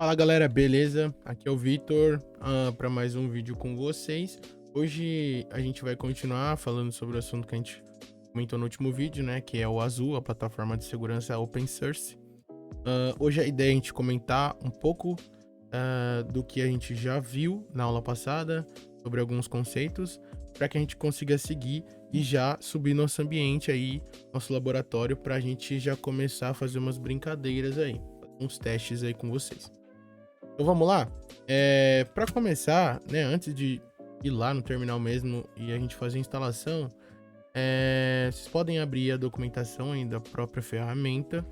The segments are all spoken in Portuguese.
Fala galera, beleza? Aqui é o Vitor, para mais um vídeo com vocês. Hoje a gente vai continuar falando sobre o assunto que a gente comentou no último vídeo, né? Que é o Azul, a plataforma de segurança open source. Hoje a ideia é a gente comentar um pouco do que a gente já viu na aula passada, sobre alguns conceitos, para que a gente consiga seguir e já subir nosso ambiente aí, nosso laboratório, para a gente já começar a fazer umas brincadeiras aí, uns testes aí com vocês. Então vamos lá? Para começar, né, antes de ir lá no terminal mesmo e a gente fazer a instalação, vocês podem abrir a documentação aí da própria ferramenta.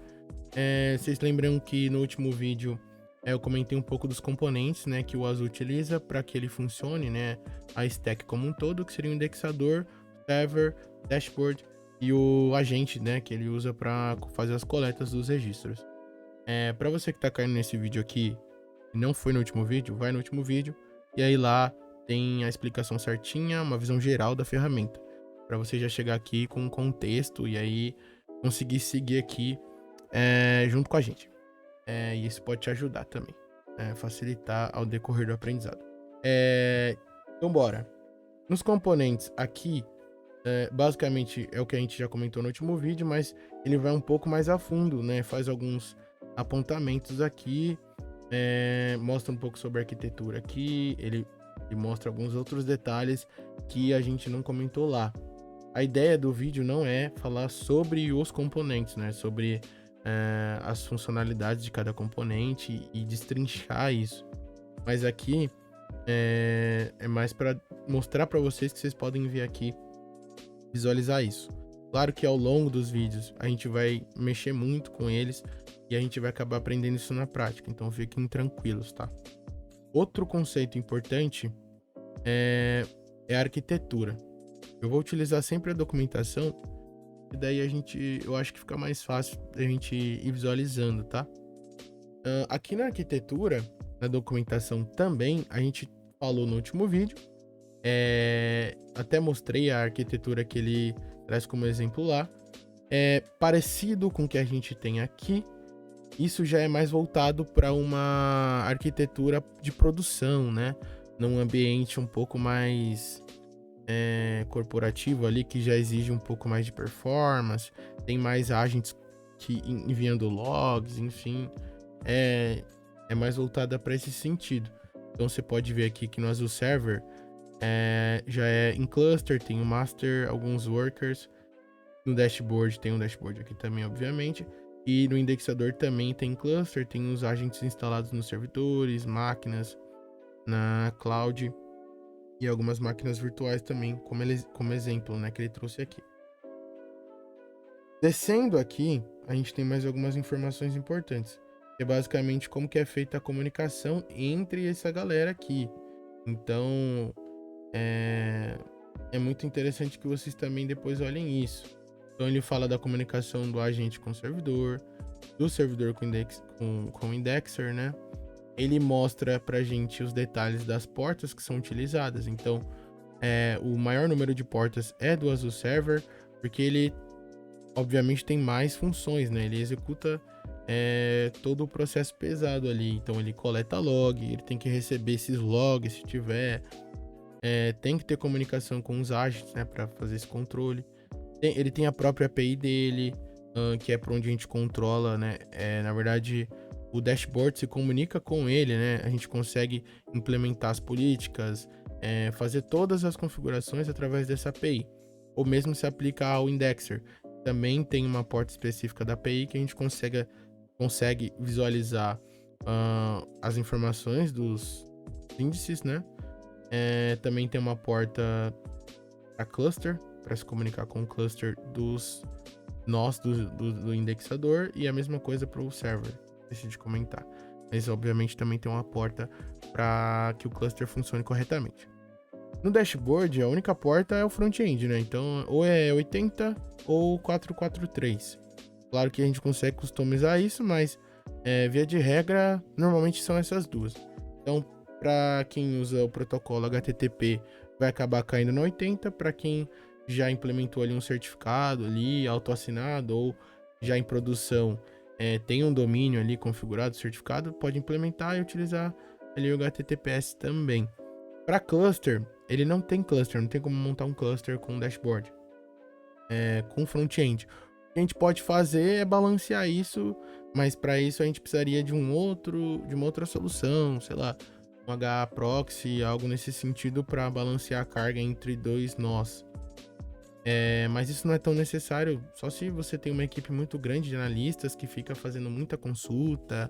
Vocês lembram que no último vídeo eu comentei um pouco dos componentes, né, que o Azul utiliza para que ele funcione, né, a stack como um todo, que seria o indexador, server, dashboard e o agente, né, que ele usa para fazer as coletas dos registros. Para você que está caindo nesse vídeo aqui e não foi no último vídeo, vai no último vídeo e aí lá tem a explicação certinha, uma visão geral da ferramenta, para você já chegar aqui com um contexto e aí conseguir seguir aqui junto com a gente. E isso pode te ajudar também, facilitar ao decorrer do aprendizado. Então bora. Nos componentes aqui, basicamente é o que a gente já comentou no último vídeo, mas ele vai um pouco mais a fundo, né? Faz alguns apontamentos aqui, mostra um pouco sobre a arquitetura aqui, ele mostra alguns outros detalhes que a gente não comentou lá. A ideia do vídeo não é falar sobre os componentes, né? Sobre as funcionalidades de cada componente e destrinchar isso. Mas aqui é mais para mostrar para vocês que vocês podem vir aqui visualizar isso. Claro que ao longo dos vídeos a gente vai mexer muito com eles e a gente vai acabar aprendendo isso na prática, então fiquem tranquilos, tá? Outro conceito importante é a arquitetura. Eu vou utilizar sempre a documentação e daí eu acho que fica mais fácil da gente ir visualizando, tá? Aqui na arquitetura, na documentação também, a gente falou no último vídeo, até mostrei a arquitetura que ele traz como exemplo lá. É parecido com o que a gente tem aqui. Isso já é mais voltado para uma arquitetura de produção, né? Num ambiente um pouco mais corporativo ali, que já exige um pouco mais de performance, tem mais agentes que enviando logs, enfim, é mais voltada para esse sentido. Então você pode ver aqui que no Azul Server já é em cluster, tem o master, alguns workers. No dashboard tem um dashboard aqui também, obviamente. E no indexador também tem cluster, tem os agentes instalados nos servidores, máquinas, na cloud e algumas máquinas virtuais também, como exemplo, né, que ele trouxe aqui. Descendo aqui, a gente tem mais algumas informações importantes. Que é basicamente como que é feita a comunicação entre essa galera aqui. Então, é muito interessante que vocês também depois olhem isso. Então ele fala da comunicação do agente com o servidor, do servidor com o indexer, né? Ele mostra pra gente os detalhes das portas que são utilizadas. Então, o maior número de portas é do Azul Server, porque ele, obviamente, tem mais funções, né? Ele executa todo o processo pesado ali. Então, ele coleta log, ele tem que receber esses logs se tiver. Tem que ter comunicação com os agents, né? Para fazer esse controle. Ele tem a própria API dele, que é para onde a gente controla, né? Na verdade, o dashboard se comunica com ele, né? A gente consegue implementar as políticas, fazer todas as configurações através dessa API. Ou mesmo se aplica ao indexer. Também tem uma porta específica da API que a gente consegue visualizar as informações dos índices, né? Também tem uma porta para cluster, para se comunicar com o cluster dos nós do indexador, e a mesma coisa para o server, esqueci de comentar. Mas obviamente também tem uma porta para que o cluster funcione corretamente. No dashboard, a única porta é o front-end, né? Então, ou é 80 ou 443. Claro que a gente consegue customizar isso, mas via de regra, normalmente são essas duas. Então, para quem usa o protocolo HTTP, vai acabar caindo no 80. Para quem já implementou ali um certificado ali, autoassinado, ou já em produção, tem um domínio ali configurado, certificado, pode implementar e utilizar ali o HTTPS também. Para cluster, ele não tem cluster, não tem como montar um cluster com dashboard, com front-end. O que a gente pode fazer é balancear isso, mas para isso a gente precisaria de uma outra solução, sei lá, um HA proxy, algo nesse sentido para balancear a carga entre dois nós. Mas isso não é tão necessário, só se você tem uma equipe muito grande de analistas que fica fazendo muita consulta,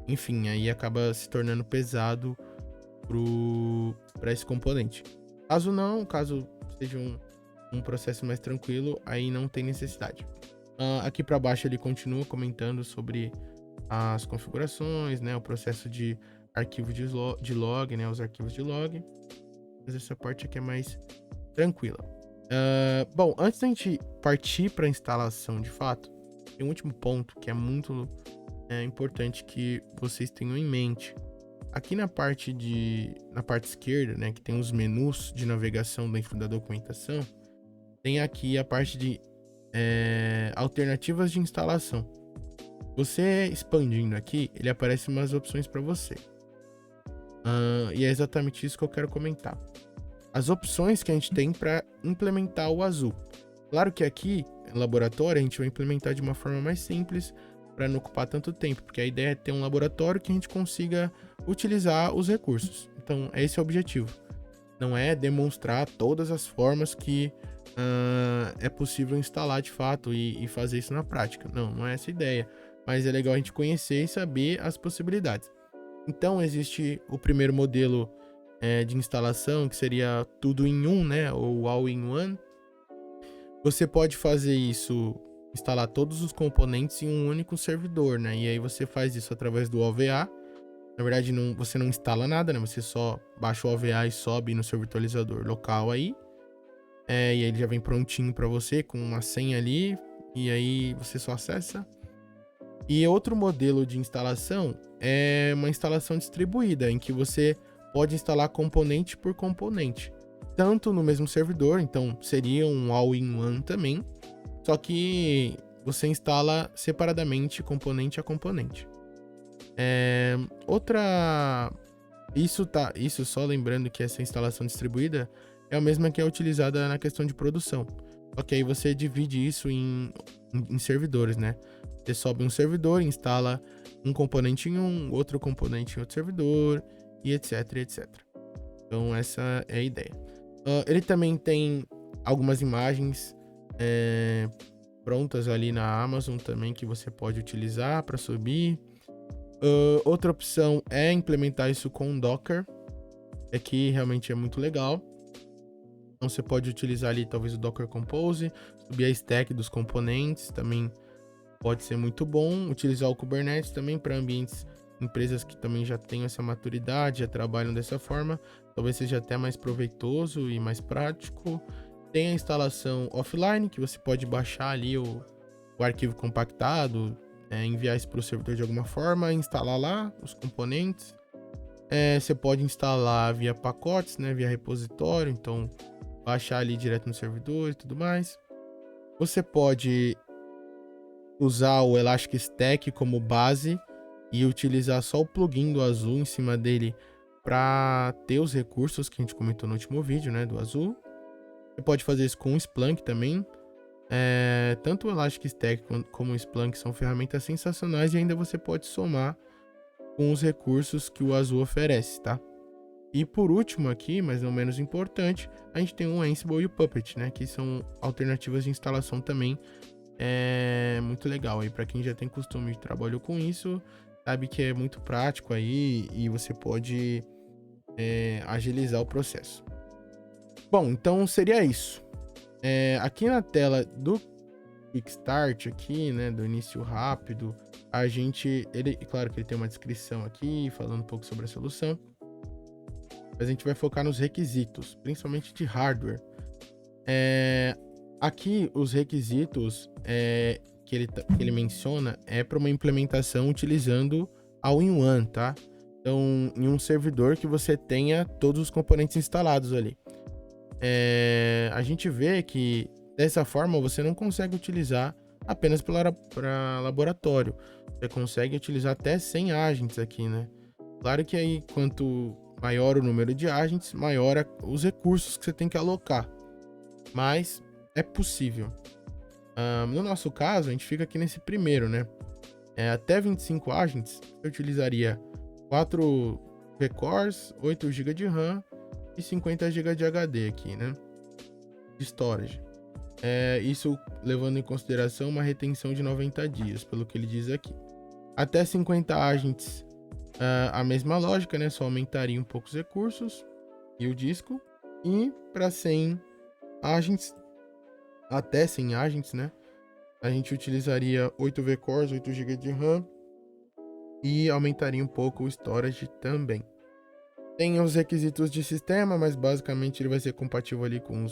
enfim, aí acaba se tornando pesado para esse componente. Caso não, caso seja um processo mais tranquilo, aí não tem necessidade. Aqui para baixo ele continua comentando sobre as configurações, né, o processo de arquivo de log, né, os arquivos de log, mas essa parte aqui é mais tranquila. Bom, antes da gente partir para a instalação de fato, tem um último ponto que é muito importante que vocês tenham em mente. Aqui na parte esquerda, né, que tem os menus de navegação dentro da documentação, tem aqui a parte de alternativas de instalação. Você expandindo aqui, ele aparece umas opções para você. E é exatamente isso que eu quero comentar. As opções que a gente tem para implementar o Azul. Claro que aqui, no laboratório, a gente vai implementar de uma forma mais simples, para não ocupar tanto tempo, porque a ideia é ter um laboratório que a gente consiga utilizar os recursos. Então, esse é o objetivo. Não é demonstrar todas as formas que é possível instalar de fato e fazer isso na prática. Não é essa a ideia. Mas é legal a gente conhecer e saber as possibilidades. Então, existe o primeiro modelo de instalação, que seria tudo em um, né? Ou all in one. Você pode fazer isso, instalar todos os componentes em um único servidor, né? E aí você faz isso através do OVA. Na verdade, você não instala nada, né? Você só baixa o OVA e sobe no seu virtualizador local aí. E aí ele já vem prontinho para você, com uma senha ali. E aí você só acessa. E outro modelo de instalação é uma instalação distribuída, em que você pode instalar componente por componente, tanto no mesmo servidor, então seria um all-in-one também, só que você instala separadamente componente a componente. Isso só lembrando que essa instalação distribuída é a mesma que é utilizada na questão de produção, só que aí você divide isso em servidores, né? Você sobe um servidor, instala um componente em um, outro componente em outro servidor, e etc, etc. Então essa é a ideia. Ele também tem algumas imagens prontas ali na Amazon também que você pode utilizar para subir. Outra opção é implementar isso com Docker, que realmente é muito legal. Então você pode utilizar ali talvez o Docker Compose, subir a stack dos componentes, também pode ser muito bom. Utilizar o Kubernetes também para ambientes, empresas que também já têm essa maturidade, já trabalham dessa forma, talvez seja até mais proveitoso e mais prático. Tem a instalação offline, que você pode baixar ali o arquivo compactado, enviar isso para o servidor de alguma forma, instalar lá os componentes. Você pode instalar via pacotes, né, via repositório, então baixar ali direto no servidor e tudo mais. Você pode usar o Elastic Stack como base e utilizar só o plugin do Azul em cima dele para ter os recursos que a gente comentou no último vídeo, né, do Azul. Você pode fazer isso com o Splunk também. Tanto o Elastic Stack como o Splunk são ferramentas sensacionais e ainda você pode somar com os recursos que o Azul oferece, tá? E por último aqui, mas não menos importante, a gente tem o Ansible e o Puppet, né, que são alternativas de instalação também. Muito legal aí para quem já tem costume de trabalho com isso, sabe que é muito prático aí e você pode agilizar o processo. Bom, então seria isso. Aqui na tela do Quick Start aqui, né, do início rápido, claro que ele tem uma descrição aqui falando um pouco sobre a solução, mas a gente vai focar nos requisitos, principalmente de hardware. Aqui os requisitos que ele menciona é para uma implementação utilizando all-in-one, tá? Então, em um servidor que você tenha todos os componentes instalados ali. A gente vê que dessa forma você não consegue utilizar apenas para laboratório. Você consegue utilizar até 100 agents aqui, né? Claro que aí, quanto maior o número de agents, maior os recursos que você tem que alocar. Mas é possível. No nosso caso, a gente fica aqui nesse primeiro, né? Até 25 agents, eu utilizaria 4 V-cores, 8 GB de RAM e 50 GB de HD aqui, né? De storage. Isso levando em consideração uma retenção de 90 dias, pelo que ele diz aqui. Até 50 agents, a mesma lógica, né? Só aumentaria um pouco os recursos e o disco. E para 100 agents, até 100 agents, né? A gente utilizaria 8 V-cores, 8 GB de RAM e aumentaria um pouco o storage também. Tem os requisitos de sistema, mas basicamente ele vai ser compatível ali com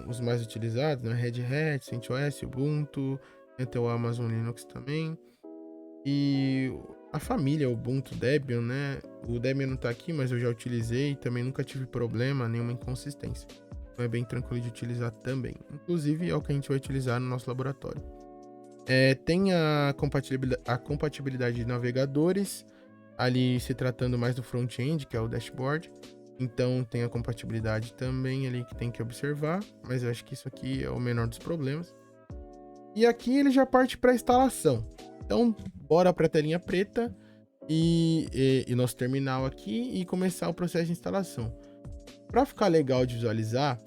os mais utilizados, né? Red Hat, CentOS, Ubuntu, até o Amazon Linux também. E a família Ubuntu Debian, né? O Debian não tá aqui, mas eu já utilizei e também nunca tive problema, nenhuma inconsistência. Então é bem tranquilo de utilizar também. Inclusive é o que a gente vai utilizar no nosso laboratório. Tem a compatibilidade de navegadores, ali se tratando mais do front-end, que é o dashboard. Então tem a compatibilidade também ali que tem que observar, mas eu acho que isso aqui é o menor dos problemas. E aqui ele já parte para a instalação. Então bora para a telinha preta e nosso terminal aqui e começar o processo de instalação. Para ficar legal de visualizar,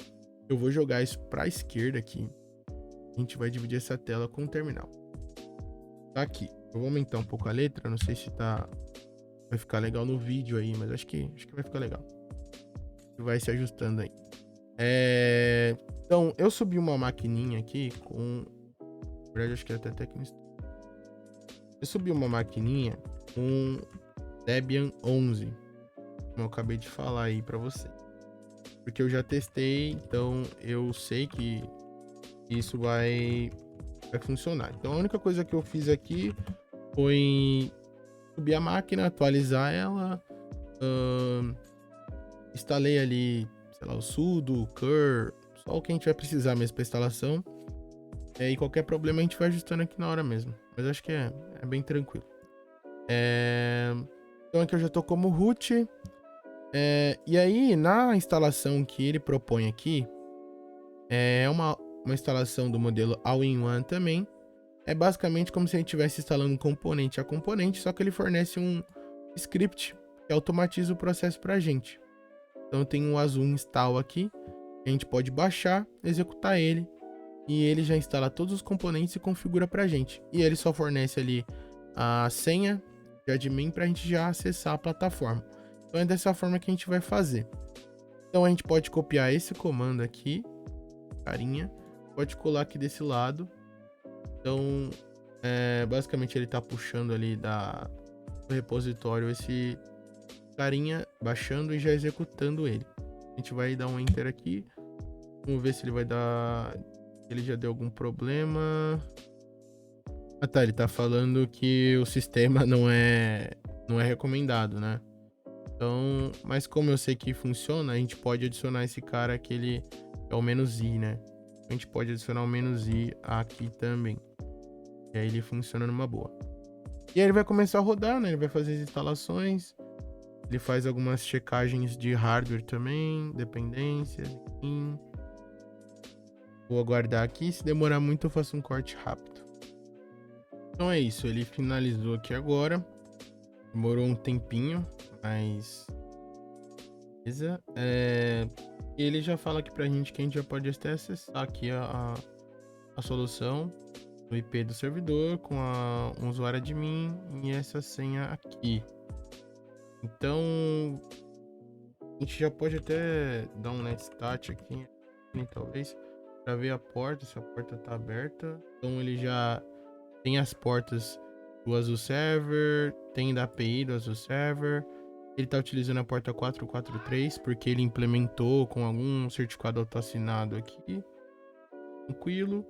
eu vou jogar isso para a esquerda aqui. A gente vai dividir essa tela com o terminal. Tá aqui. Eu vou aumentar um pouco a letra, não sei se vai ficar legal no vídeo aí, mas acho que vai ficar legal. Vai se ajustando aí. Então, eu subi uma maquininha aqui com... Na verdade, acho que até aqui no... Eu subi uma maquininha com Debian 11. Como eu acabei de falar aí pra você. Porque eu já testei, então eu sei que isso vai funcionar. Então, a única coisa que eu fiz aqui foi subir a máquina, atualizar ela, instalei ali, sei lá, o sudo, o cur, só o que a gente vai precisar mesmo para instalação. E qualquer problema a gente vai ajustando aqui na hora mesmo. Mas acho que é bem tranquilo. Então aqui eu já tô como root. E aí, na instalação que ele propõe aqui, é uma instalação do modelo All-in-One também. É basicamente como se a gente estivesse instalando componente a componente, só que ele fornece um script que automatiza o processo para a gente. Então tem um Azul Install aqui, a gente pode baixar, executar ele, e ele já instala todos os componentes e configura para a gente. E ele só fornece ali a senha de admin para a gente já acessar a plataforma. Então é dessa forma que a gente vai fazer. Então a gente pode copiar esse comando aqui, carinha, pode colar aqui desse lado. Então, basicamente ele tá puxando ali do repositório esse carinha, baixando e já executando ele. A gente vai dar um enter aqui. Vamos ver se ele vai dar... Ele já deu algum problema. Ah tá, ele tá falando que o sistema não é recomendado, né? Então, mas como eu sei que funciona, a gente pode adicionar esse cara que ele é o "-i", né? A gente pode adicionar o "-i" aqui também. E aí ele funciona numa boa. E aí ele vai começar a rodar, né? Ele vai fazer as instalações. Ele faz algumas checagens de hardware também, dependências, enfim. Vou aguardar aqui. Se demorar muito, eu faço um corte rápido. Então é isso. Ele finalizou aqui agora. Demorou um tempinho, mas... Beleza. E ele já fala aqui pra gente que a gente já pode até acessar aqui a solução do IP do servidor com um usuário admin e essa senha aqui. Então a gente já pode até dar um netstat aqui, talvez, para ver a porta, se a porta tá aberta. Então ele já tem as portas do Azure Server, tem da API do Azure Server. Ele tá utilizando a porta 443 porque ele implementou com algum certificado autoassinado aqui. Tranquilo.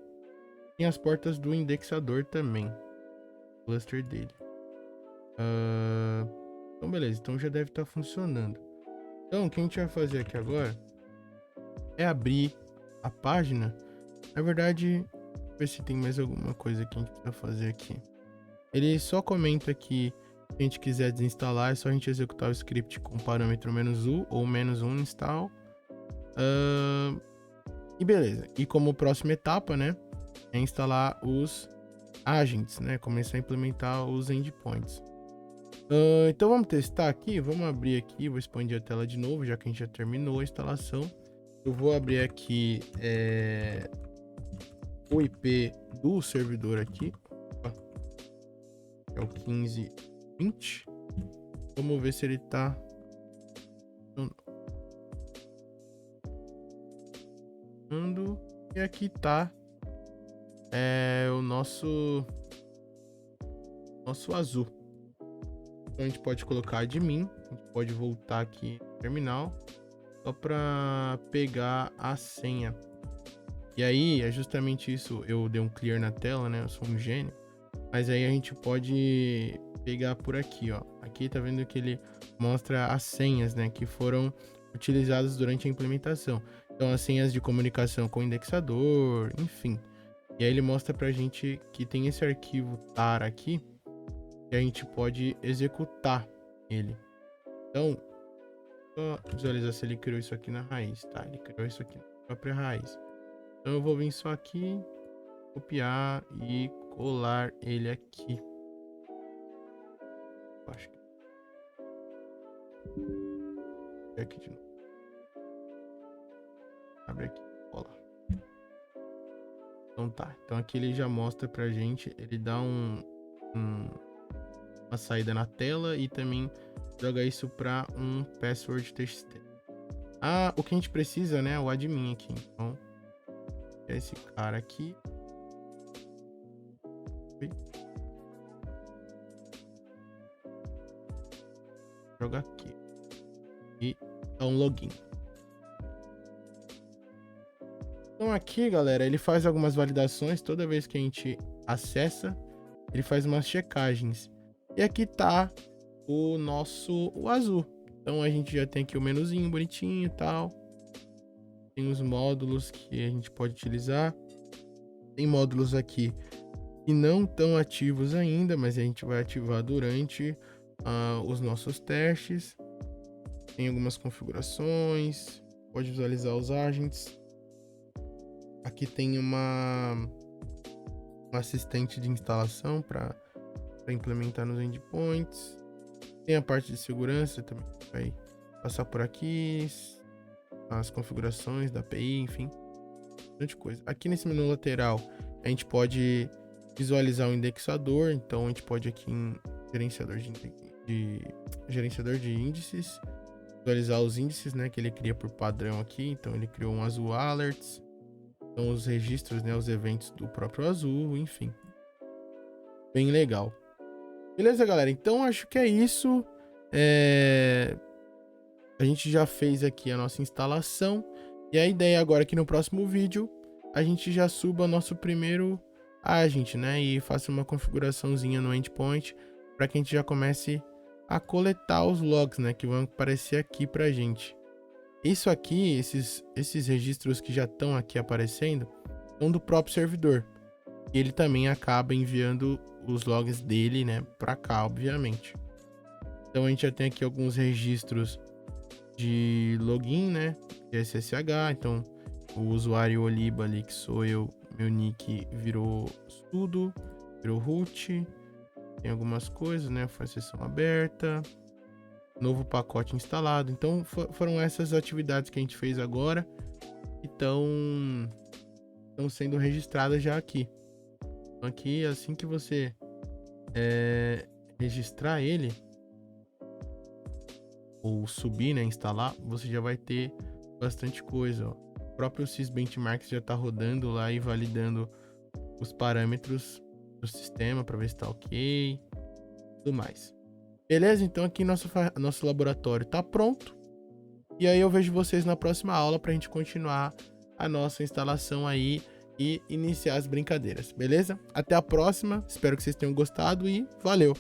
Tem as portas do indexador também, cluster dele. Então beleza, então já deve estar funcionando. Então o que a gente vai fazer aqui agora é abrir a página. Na verdade, ver se tem mais alguma coisa que a gente precisa fazer aqui. ele só comenta que se a gente quiser desinstalar, é só a gente executar o script com parâmetro "-u" ou "-1 install". E beleza. E como próxima etapa, né, é instalar os agents, né, começar a implementar os endpoints. Então vamos testar aqui, vamos abrir aqui, vou expandir a tela de novo, já que a gente já terminou a instalação. Eu vou abrir aqui o IP do servidor aqui, é o 1520. Vamos ver se ele tá... E aqui tá o nosso azul. Então a gente pode colocar admin, a gente pode voltar aqui no terminal só para pegar a senha. E aí é justamente isso, eu dei um clear na tela, né? Eu sou um gênio. Mas aí a gente pode pegar por aqui, ó. Aqui tá vendo que ele mostra as senhas, né, que foram utilizadas durante a implementação. Então as senhas de comunicação com o indexador, enfim. E aí ele mostra pra gente que tem esse arquivo tar aqui, que a gente pode executar ele. Então, só visualizar se ele criou isso aqui na raiz, tá? Ele criou isso aqui na própria raiz. Então eu vou vir só aqui, copiar e colar ele aqui. Acho que... aqui de novo. Abre aqui, cola. Então tá. Então aqui ele já mostra pra gente, ele dá uma saída na tela e também joga isso para um password txt. O que a gente precisa, né, é o admin aqui. Então, é esse cara aqui. Joga aqui e dá um login. Então aqui, galera, ele faz algumas validações toda vez que a gente acessa, ele faz umas checagens. E aqui tá o azul. Então a gente já tem aqui o menuzinho bonitinho e tal. Tem os módulos que a gente pode utilizar. Tem módulos aqui que não estão ativos ainda, mas a gente vai ativar durante os nossos testes. Tem algumas configurações, pode visualizar os agents. Aqui tem uma assistente de instalação para implementar nos endpoints. Tem a parte de segurança também, vai passar por aqui, as configurações da API, enfim, bastante coisa. Aqui nesse menu lateral a gente pode visualizar o indexador, então a gente pode aqui em gerenciador de índices, visualizar os índices, né, que ele cria por padrão aqui. Então ele criou um Azul Alerts, então os registros, né, os eventos do próprio Azul, enfim, bem legal. Beleza, galera? Então acho que é isso. A gente já fez aqui a nossa instalação e a ideia agora é que no próximo vídeo a gente já suba nosso primeiro agent, né, e faça uma configuraçãozinha no endpoint para que a gente já comece a coletar os logs, né, que vão aparecer aqui pra gente. Isso aqui, esses registros que já estão aqui aparecendo, são do próprio servidor. E ele também acaba enviando os logs dele, né, para cá, obviamente. Então a gente já tem aqui alguns registros de login, né, de SSH. Então o usuário Oliba ali, que sou eu, meu nick virou sudo, virou root. Tem algumas coisas, né, foi sessão aberta, novo pacote instalado. Então foram essas atividades que a gente fez agora que estão sendo registradas já aqui. Então aqui, assim que você registrar ele ou subir, né, instalar, você já vai ter bastante coisa, ó. O próprio sysbenchmarks já está rodando lá e validando os parâmetros do sistema para ver se tá ok, tudo mais. Beleza? Então aqui nosso laboratório tá pronto. E aí eu vejo vocês na próxima aula pra gente continuar a nossa instalação aí e iniciar as brincadeiras, beleza? Até a próxima, espero que vocês tenham gostado e valeu!